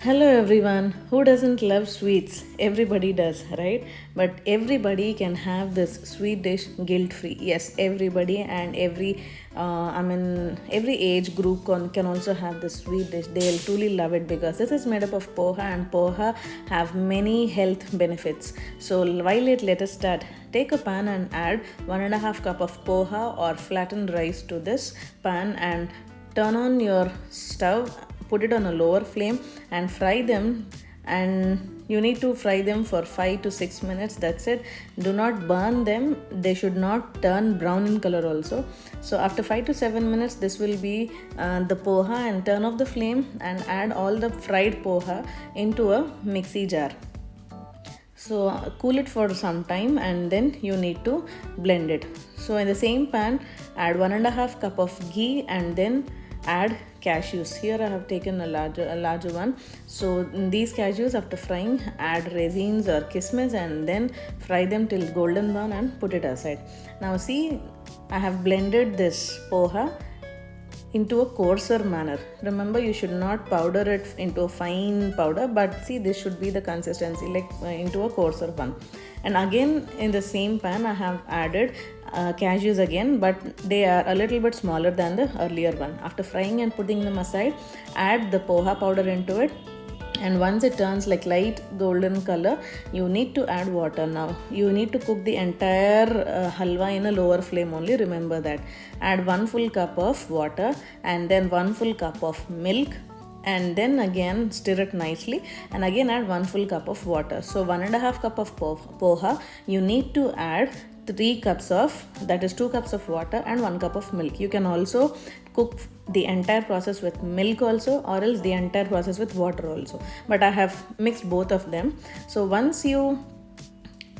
Hello everyone. Who doesn't love sweets? Everybody does, right? But everybody can have this sweet dish guilt free. Yes, everybody and every age group can also have this sweet dish. They'll truly love it because this is made up of poha, and poha have many health benefits. So while let us start. Take a pan and add 1.5 cup of poha or flattened rice to this pan and turn on your stove, put it on a lower flame and fry them, and you need to fry them for 5 to 6 minutes. That's it. Do not burn them. They should not turn brown in color also. So after 5 to 7 minutes, this will be the poha, and turn off the flame and add all the fried poha into a mixie jar. So cool it for some time and then you need to blend it. So in the same pan, add 1.5 cup of ghee and then add cashews. Here I have taken a larger one. So these cashews, after frying, add raisins or kismis and then fry them till golden brown and put it aside. Now see, I have blended this poha into a coarser manner. Remember, you should not powder it into a fine powder, but see, this should be the consistency, like into a coarser one. And again in the same pan I have added cashews again, but they are a little bit smaller than the earlier one. After frying and putting them aside, add the poha powder into it, and once it turns like light golden color, you need to add water. Now you need to cook the entire halwa in a lower flame only. Remember that. Add 1 full cup of water and then 1 full cup of milk, and then again stir it nicely and again add 1 full cup of water. So 1.5 cup of poha, you need to add 3 cups of, that is 2 cups of water and 1 cup of milk. You can also cook the entire process with milk also, or else the entire process with water also, but I have mixed both of them. So once you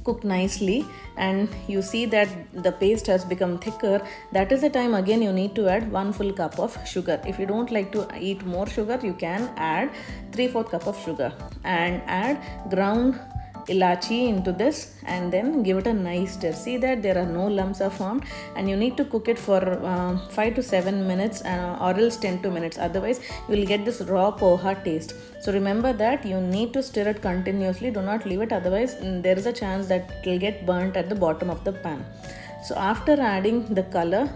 cook nicely and you see that the paste has become thicker, that is the time again you need to add 1 full cup of sugar. If you don't like to eat more sugar, you can add 3/4 cup of sugar and add ground ilachi into this and then give it a nice stir. See that there are no lumps are formed, and you need to cook it for 5 to 7 minutes or else 10 to minutes. Otherwise you will get this raw poha taste. So remember that you need to stir it continuously. Do not leave it, otherwise there is a chance that it will get burnt at the bottom of the pan. So after adding the color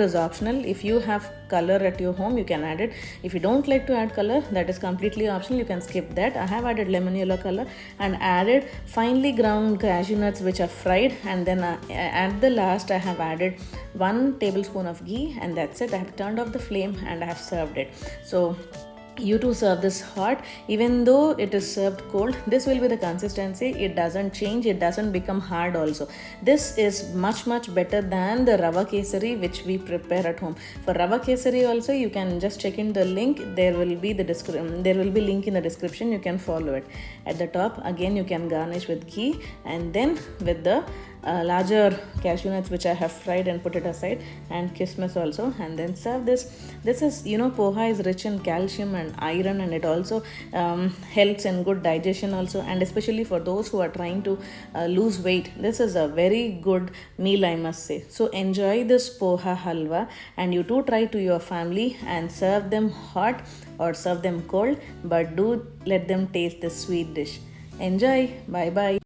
is optional. If you have color at your home, you can add it. If you don't like to add color, that is completely optional. You can skip that. I have added lemon yellow color and added finely ground cashew nuts which are fried, and then at the last I have added 1 tablespoon of ghee, and that's it. I have turned off the flame and I have served it. So you to serve this hot. Even though it is served cold, this will be the consistency. It doesn't change, it doesn't become hard also. This is much better than the rava kesari which we prepare at home. For rava kesari also, you can just check in the link. There will be link in the description. You can follow it. At the top again you can garnish with ghee and then with the larger cashew nuts which I have fried and put it aside, and kismis also, and then serve this. This is, poha is rich in calcium and iron, and it also helps in good digestion also, and especially for those who are trying to lose weight, this is a very good meal, I must say. So enjoy this poha halwa, and you too try to your family and serve them hot or serve them cold, but do let them taste this sweet dish. Enjoy. Bye bye.